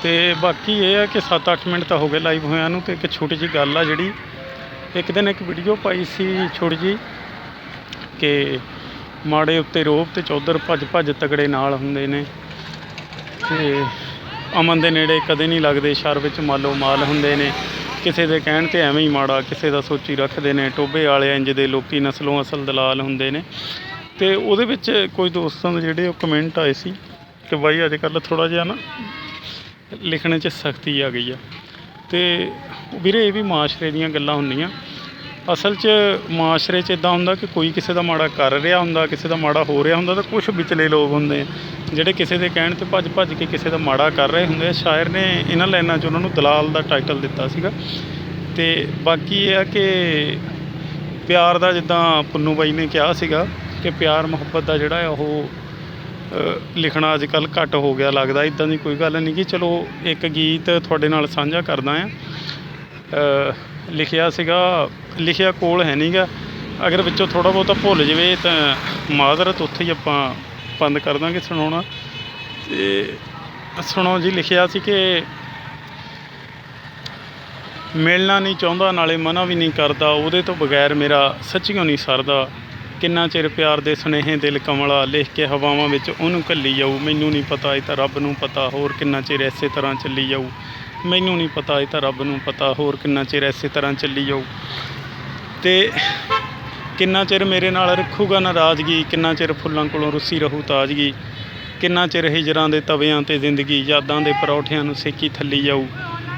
ਤੇ ਬਾਕੀ ਇਹ ਹੈ ਕਿ 7-8 ਮਿੰਟ ਤਾਂ ਹੋ ਗਏ ਲਾਈਵ ਹੋਇਆਂ ਨੂੰ। ਤੇ ਇੱਕ ਛੋਟੀ ਜਿਹੀ ਗੱਲ ਆ ਜਿਹੜੀ ਇੱਕ ਦਿਨ ਇੱਕ ਵੀਡੀਓ ਪਾਈ ਸੀ ਛੋਟੀ ਜਿਹੀ ਕਿ ਮਾੜੇ ਉੱਤੇ ਰੋਹਬ ਤੇ ਚੌਧਰ ਭੱਜ ਤਗੜੇ ਨਾਲ ਹੁੰਦੇ ਨੇ ਤੇ ਅਮਨ ਦੇ ਨੇੜੇ ਕਦੇ ਨਹੀਂ ਲੱਗਦੇ, ਸ਼ਰ ਵਿੱਚ ਮਾਲੋ ਮਾਲ ਹੁੰਦੇ ਨੇ। ਕਿਸੇ ਦੇ ਕਹਿਣ 'ਤੇ ਐਵੇਂ ਹੀ ਮਾੜਾ, ਕਿਸੇ ਦਾ ਸੋਚੀ ਰੱਖਦੇ ਨੇ। ਟੋਭੇ ਵਾਲੇ ਇੰਜ ਦੇ ਲੋਕੀ ਨਸਲੋਂ ਅਸਲ ਦਲਾਲ ਹੁੰਦੇ ਨੇ। ਤੇ ਉਹਦੇ ਵਿੱਚ ਕੋਈ ਦੋਸਤਾਂ ਦੇ ਜਿਹੜੇ ਉਹ ਕਮੈਂਟ ਆਏ ਸੀ ਕਿ ਬਾਈ ਅੱਜ ਕੱਲ੍ਹ ਥੋੜ੍ਹਾ ਜਿਹਾ ਨਾ ਲਿਖਣ 'ਚ ਸਖਤੀ ਆ ਗਈ ਆ। ਤੇ ਵੀਰੇ ਇਹ ਵੀ ਮਾਸ਼ਰੇ ਦੀਆਂ ਗੱਲਾਂ ਹੁੰਦੀਆਂ। ਅਸਲ 'ਚ ਮਾਸ਼ਰੇ 'ਚ ਇੱਦਾਂ ਹੁੰਦਾ ਕਿ ਕੋਈ ਕਿਸੇ ਦਾ ਮਾੜਾ ਕਰ ਰਿਹਾ ਹੁੰਦਾ, ਕਿਸੇ ਦਾ ਮਾੜਾ ਹੋ ਰਿਹਾ ਹੁੰਦਾ, ਤਾਂ ਕੁਛ ਵਿਚਲੇ ਲੋਕ ਹੁੰਦੇ ਆ ਜਿਹੜੇ ਕਿਸੇ ਦੇ ਕਹਿਣ 'ਤੇ ਭੱਜ ਕੇ ਕਿਸੇ ਦਾ ਮਾੜਾ ਕਰ ਰਹੇ ਹੁੰਦੇ ਆ। ਸ਼ਾਇਰ ਨੇ ਇਹਨਾਂ ਲਾਈਨਾਂ 'ਚ ਉਹਨਾਂ ਨੂੰ ਦਲਾਲ ਦਾ ਟਾਈਟਲ ਦਿੱਤਾ ਸੀਗਾ। ਤੇ ਬਾਕੀ ਇਹ ਆ ਕਿ ਪਿਆਰ ਦਾ, ਜਿੱਦਾਂ ਪੁੰਨੂ ਬਾਈ ਨੇ ਕਿਹਾ ਸੀਗਾ ਕਿ ਪਿਆਰ ਮੁਹੱਬਤ ਦਾ ਜਿਹੜਾ ਆ ਉਹ ਲਿਖਣਾ ਅੱਜ ਕੱਲ੍ਹ ਘੱਟ ਹੋ ਗਿਆ ਲੱਗਦਾ। ਇੱਦਾਂ ਦੀ ਕੋਈ ਗੱਲ ਨਹੀਂ ਗੀ। ਚਲੋ ਇੱਕ ਗੀਤ ਤੁਹਾਡੇ ਨਾਲ ਸਾਂਝਾ ਕਰਦਾ ਹਾਂ। ਲਿਖਿਆ ਕੋਲ ਹੈ ਨਹੀਂ ਗਾ, ਅਗਰ ਵਿੱਚੋਂ ਥੋੜ੍ਹਾ ਬਹੁਤਾ ਭੁੱਲ ਜਾਵੇ ਤਾਂ ਮਾਜ਼ਰਤ, ਉੱਥੇ ਹੀ ਆਪਾਂ ਬੰਦ ਕਰ ਦਾਂਗੇ ਸੁਣਾਉਣਾ। ਅਤੇ ਸੁਣੋ ਜੀ। ਲਿਖਿਆ ਸੀ ਕਿ ਮਿਲਣਾ ਨਹੀਂ ਚਾਹੁੰਦਾ ਨਾਲੇ ਮਨਾ ਵੀ ਨਹੀਂ ਕਰਦਾ, ਉਹਦੇ ਤੋਂ ਬਗੈਰ ਮੇਰਾ ਸੱਚੀਓ ਨਹੀਂ ਸਰਦਾ। ਕਿੰਨਾ ਚਿਰ ਪਿਆਰ ਦੇ ਸੁਨੇਹੇ ਦਿਲ ਕਮਲਾ ਲਿਖ ਕੇ ਹਵਾਵਾਂ ਵਿੱਚ ਉਹਨੂੰ ਘੱਲੀ ਜਾਊ। ਮੈਨੂੰ ਨਹੀਂ ਪਤਾ, ਇਹ ਤਾਂ ਰੱਬ ਨੂੰ ਪਤਾ, ਹੋਰ ਕਿੰਨਾ ਚਿਰ ਇਸੇ ਤਰ੍ਹਾਂ ਚੱਲੀ ਜਾਊ। ਮੈਨੂੰ ਨਹੀਂ ਪਤਾ, ਇਹ ਤਾਂ ਰੱਬ ਨੂੰ ਪਤਾ, ਹੋਰ ਕਿੰਨਾ ਚਿਰ ਇਸੇ ਤਰ੍ਹਾਂ ਚੱਲੀ ਜਾਊ। ਅਤੇ ਕਿੰਨਾ ਚਿਰ ਮੇਰੇ ਨਾਲ ਰੱਖੂਗਾ ਨਾਰਾਜ਼ਗੀ, ਕਿੰਨਾ ਚਿਰ ਫੁੱਲਾਂ ਕੋਲੋਂ ਰੁੱਸੀ ਰਹੂ ਤਾਜ਼ਗੀ। ਕਿੰਨਾ ਚਿਰ ਹਿਜਰਾਂ ਦੇ ਤਵਿਆਂ 'ਤੇ ਜ਼ਿੰਦਗੀ ਯਾਦਾਂ ਦੇ ਪਰੌਠਿਆਂ ਨੂੰ ਸੇਕੀ ਥੱਲੀ ਜਾਊ।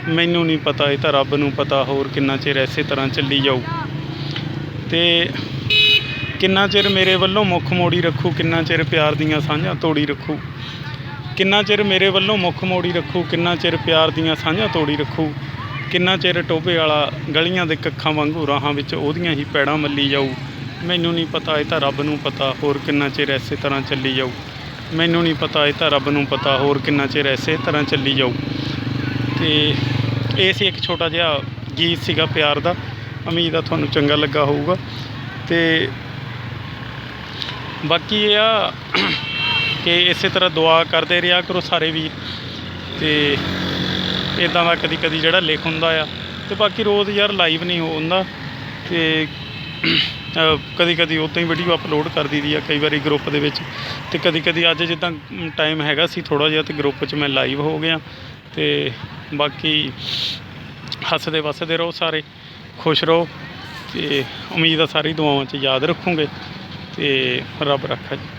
ਮੈਨੂੰ ਨਹੀਂ ਪਤਾ, ਇਹ ਤਾਂ ਰੱਬ ਨੂੰ ਪਤਾ, ਹੋਰ ਕਿੰਨਾ ਚਿਰ ਇਸੇ ਤਰ੍ਹਾਂ ਚੱਲੀ ਜਾਊ। ਅਤੇ ਕਿੰਨਾ ਚਿਰ ਮੇਰੇ ਵੱਲੋਂ ਮੁੱਖ ਮੋੜੀ ਰੱਖੂ, ਕਿੰਨਾ ਚਿਰ ਪਿਆਰ ਦੀਆਂ ਸਾਂਝਾਂ ਤੋੜੀ ਰੱਖੂ। ਕਿੰਨਾ ਚਿਰ ਮੇਰੇ ਵੱਲੋਂ ਮੁੱਖ ਮੋੜੀ ਰੱਖੂ, ਕਿੰਨਾ ਚਿਰ ਪਿਆਰ ਦੀਆਂ ਸਾਂਝਾਂ ਤੋੜੀ ਰੱਖੂ। ਕਿੰਨਾ ਚਿਰ ਟੋਭੇ ਵਾਲਾ ਗਲੀਆਂ ਦੇ ਕੱਖਾਂ ਵਾਂਗੂ ਰਾਹਾਂ ਵਿੱਚ ਉਹਦੀਆਂ ਹੀ ਪੈੜਾਂ ਮੱਲੀ ਜਾਊ। ਮੈਨੂੰ ਨਹੀਂ ਪਤਾ, ਇਹ ਤਾਂ ਰੱਬ ਨੂੰ ਪਤਾ, ਹੋਰ ਕਿੰਨਾ ਚਿਰ ਇਸੇ ਤਰ੍ਹਾਂ ਚੱਲੀ ਜਾਊ। ਮੈਨੂੰ ਨਹੀਂ ਪਤਾ, ਇਹ ਤਾਂ ਰੱਬ ਨੂੰ ਪਤਾ, ਹੋਰ ਕਿੰਨਾ ਚਿਰ ਇਸੇ ਤਰ੍ਹਾਂ ਚੱਲੀ ਜਾਊ। ਅਤੇ ਇਹ ਸੀ ਇੱਕ ਛੋਟਾ ਜਿਹਾ ਗੀਤ ਸੀਗਾ ਪਿਆਰ ਦਾ। ਉਮੀਦ ਆ ਤੁਹਾਨੂੰ ਚੰਗਾ ਲੱਗਾ ਹੋਊਗਾ। ਅਤੇ ਬਾਕੀ ਇਹ ਆ ਕਿ ਇਸੇ ਤਰ੍ਹਾਂ ਦੁਆ ਕਰਦੇ ਰਿਹਾ ਕਰੋ ਸਾਰੇ ਵੀਰ। ਅਤੇ ਇੱਦਾਂ ਦਾ ਕਦੀ ਜਿਹੜਾ ਲਿਖ ਹੁੰਦਾ ਆ। ਅਤੇ ਬਾਕੀ ਰੋਜ਼ ਯਾਰ ਲਾਈਵ ਨਹੀਂ ਹੋ ਹੁੰਦਾ, ਅਤੇ ਕਦੀ ਉੱਦਾਂ ਹੀ ਵੀਡੀਓ ਅਪਲੋਡ ਕਰ ਦਈਦੀ ਆ ਕਈ ਵਾਰੀ ਗਰੁੱਪ ਦੇ ਵਿੱਚ। ਅਤੇ ਕਦੀ ਅੱਜ ਜਿੱਦਾਂ ਟਾਈਮ ਹੈਗਾ ਸੀ ਥੋੜ੍ਹਾ ਜਿਹਾ, ਅਤੇ ਗਰੁੱਪ 'ਚ ਮੈਂ ਲਾਈਵ ਹੋ ਗਿਆ। ਅਤੇ ਬਾਕੀ ਹੱਸਦੇ ਵੱਸਦੇ ਰਹੋ ਸਾਰੇ, ਖੁਸ਼ ਰਹੋ। ਅਤੇ ਉਮੀਦ ਆ ਸਾਰੀ ਦੁਆਵਾਂ 'ਚ ਯਾਦ ਰੱਖੋਗੇ। ਅਤੇ ਰੱਬ ਰਾਖਾ ਜੀ।